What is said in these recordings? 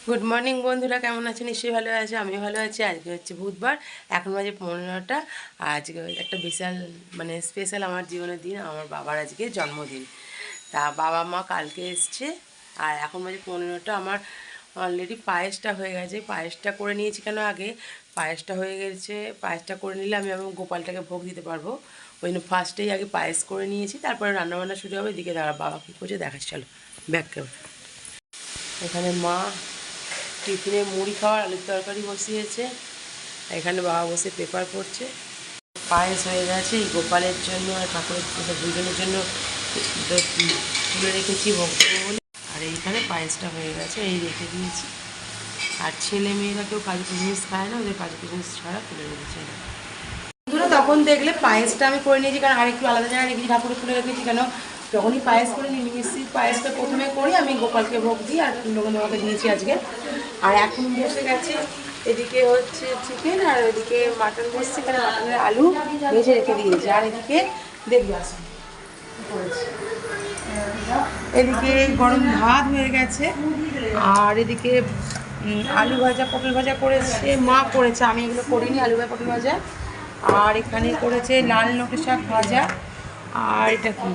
Good morning বন্ধুরা, কেমন আছে? নিশ্চয়ই ভালো আছে, আমিও ভালো আছি। আজকে হচ্ছে বুধবার, এখন বাজে 15টা। আজকে একটা বিশাল স্পেশাল আমার জীবনের দিন, আমার বাবার আজকে জন্মদিন। তা বাবা মা কালকে এসছে, আর এখন বাজে 15টা। আমার অলরেডি পায়েসটা হয়ে গেছে, পায়েসটা করে নিয়েছি। কেন আগে পায়েসটা হয়ে গেছে, পায়েসটা করে নিলে আমি আমার গোপালটাকে ভোগ দিতে পারবো। ওই জন্য ফার্স্টেই আগে পায়েস করে নিয়েছি, তারপরে রান্নাবান্না শুরু হবে। এদিকে দাঁড়া, বাবা কী করছে দেখাচ্ছি, চলো ব্যাক ক্যামেরা। এখানে মা টিফিনে মুড়ি খাওয়ার আলুর তরকারি বসিয়েছে, এখানে বাবা বসে পেপার পড়ছে। পায়েস হয়ে গেছে, এই গোপালের জন্য আর ঠাকুরের দুজনের জন্য তুলে রেখেছি ভোগ দেবো বলে। আর এইখানে পায়েসটা হয়ে গেছে, এই রেখে দিয়েছি। আর ছেলে মেয়েরা কেউ কাজু কিশমিশ খায় না, ওদের কাজু কিশমিশ ছাড়া তুলে রেখেছে। বন্ধুরা তখন দেখলে পায়েসটা আমি করে নিয়েছি, কারণ আরেকটু আলাদা জায়গায় রেখেছি, ঠাকুরে তুলে রেখেছি। কেন যখনই পায়েস করে নিয়ে মিষ্টি পায়েসটা প্রথমে করি, আমি গোপালকে ভোগ দিই আর লোককে দিয়েছি আজকে। আর এখন বসে গেছে, এদিকে হচ্ছে চিকেন আর ওইদিকে মাটন বসছে। এখানে মাটনের আলু ভেজে রেখে দিয়েছি। আর এদিকে দেখবি আসুন এদিকে গরম ভাত হয়ে গেছে, আর এদিকে আলু ভাজা পটল ভাজা করেছে মা, করেছে, আমি এগুলো করিনি। আলু ভাজা পটল ভাজা, আর এখানে করেছে লাল নোটে শাক ভাজা। আর এটা কি,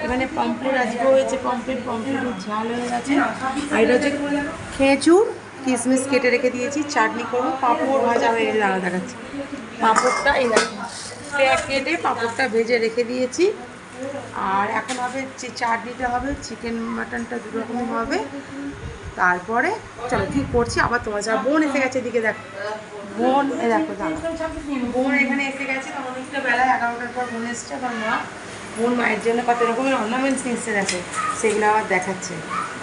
এখানে পমফ্রেট আজকে হয়েছে, পমফ্রেটের ঝাল হয়ে গেছে। আর এটা হচ্ছে খেজুর কিশমিশ কেটে রেখে দিয়েছি, চাটনি করবো। পাঁপড় ভাজা হয়ে গেছে, দাঁড়া দেখাচ্ছি। পাঁপড়টা এই দেখো কেটে পাঁপড়টা ভেজে রেখে দিয়েছি। আর এখন হবে যে চাটনিটা হবে, চিকেন মাটনটা দু রকমই হবে। তারপরে চলো ঠিক করছি, আবার তোমার যা বোন এসে গেছে, এদিকে দেখো বোন, এ দেখো দাঁড়া, বোন এখানে এসে গেছে। অনেকটা বেলায় 11টার পর বোন এসছে। আমার বোন মায়ের জন্য কত রকমের অর্নামেন্টস নিয়ে গেছে, সেগুলো আবার দেখাচ্ছে।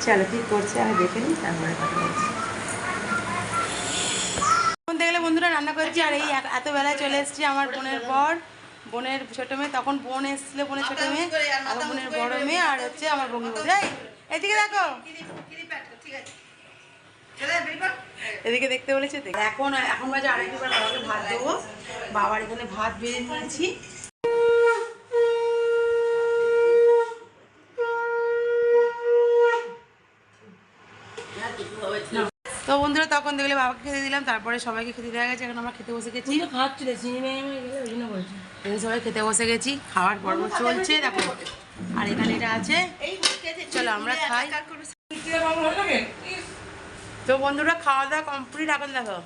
চলো ঠিক করছি, আমি দেখে নিই, তারপরে কথা বলছি। দেখলে বন্ধুরা রান্না করছি, আর এই এত বেলায় চলে এসেছি আমার বোনের পর, বোনের ছোটো মেয়ে। তখন বোন এসেছিলো, বোনের ছোটো মেয়ে, আর বোনের বড় মেয়ে, আর হচ্ছে আমার ভগ্নিপতি। এদিকে দেখো, এদিকে দেখতে বলেছে। এখন বাজে আরেকবার বাবাকে ভাত দেবো। বাবার এখানে ভাত বেড়ে নিয়েছি। তো বন্ধুরা তখন দেখলে বাবাকে খেতে দিলাম, তারপরে সবাইকে খেতে দেওয়া গেছে। এখন আমরা খেতে বসে গেছি, সবাই খেতে বসে গেছি, খাওয়ার পর্ব চলছে দেখো। আর এখানে এটা আছে, চলো আমরা খাই। তো বন্ধুরা খাওয়া দাওয়া কমপ্লিট। এখন দেখো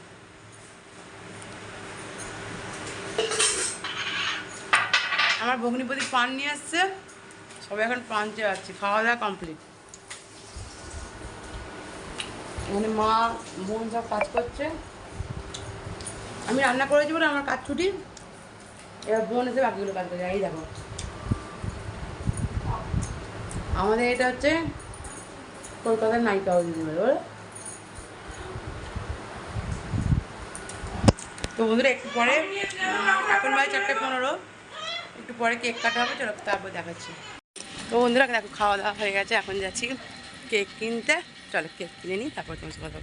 আমার ভগ্নিপতি পান নিয়ে আসছে, সবাই এখন পান চেয়ে যাচ্ছে। খাওয়া দাওয়া কমপ্লিট। এখানে মা বোন সব কাজ করছে, আমি রান্না করেছি বলে আমার কাজ ছুটি। এবার বোন এসে বাকিগুলো কাজ করছে। এই দেখো আমাদের এটা হচ্ছে কলকাতার নায়িকা দিদি বলে। তো বন্ধুরা একটু পরে, এখন বাজে 4:15, একটু পরে কেক কাটা হবে, চলো তারপর দেখাচ্ছি। তো বন্ধুরা দেখো খাওয়া দাওয়া হয়ে গেছে, এখন যাচ্ছি কেক কিনতে। চলো কেক কিনে নিই, তারপর তোমার সাথে কথা।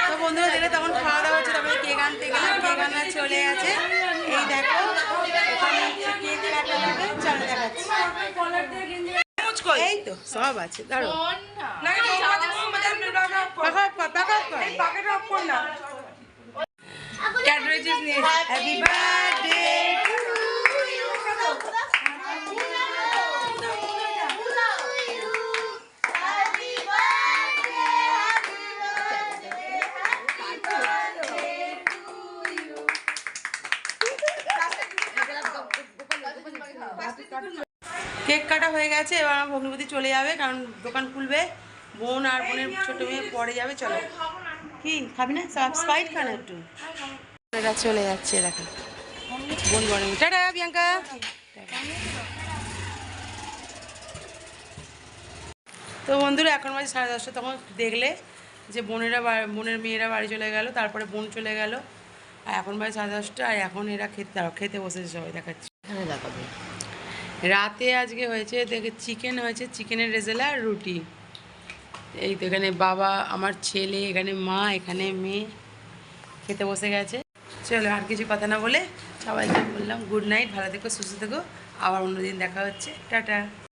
তো বন্ধুরা দেখলে তখন খাওয়া দাওয়া হচ্ছে, তারপরে কেক আনতে গেলাম, কেক আনা চলে গেছে। এই দেখো এখানে হচ্ছে কেক কাটা হবে, চলো দেখাচ্ছি। এই তো সব আছে, ধরো হ্যাপি বার্থডে। কেক কাটা হয়ে গেছে, এবার আমার ভগ্নিপতি চলে যাবে, কারণ দোকান খুলবে। বোন আর বোনের ছোটো মেয়ে পরে যাবে। চলো কি খাবি না? স্প্রাইট খানা একটু। এরা চলে যাচ্ছে, দেখো বোন বড় মেয়ে। টাটা প্রিয়াঙ্কা। তো বন্ধুরা এখন বাজে 10:30। তখন দেখলে যে বোনের মেয়েরা বাড়ি চলে গেল, তারপরে বোন চলে গেল। আর এখন বাজে 10:30, আর এখন এরা খেতে বসেছে, সবাই দেখাচ্ছে। এখানে দেখাবে রাতে আজকে হয়েছে, দেখে চিকেন হয়েছে, চিকেনের রেজালা আর রুটি। এই তো এখানে বাবা, আমার ছেলে, এখানে মা, এখানে মেয়ে খেতে বসে গেছে। চলো আর কিছু কথা না বলে সবাইকে বললাম গুড নাইট, ভালো থেকো, সুস্থ থেকো, আবার অন্যদিন দেখা হচ্ছে, টাটা।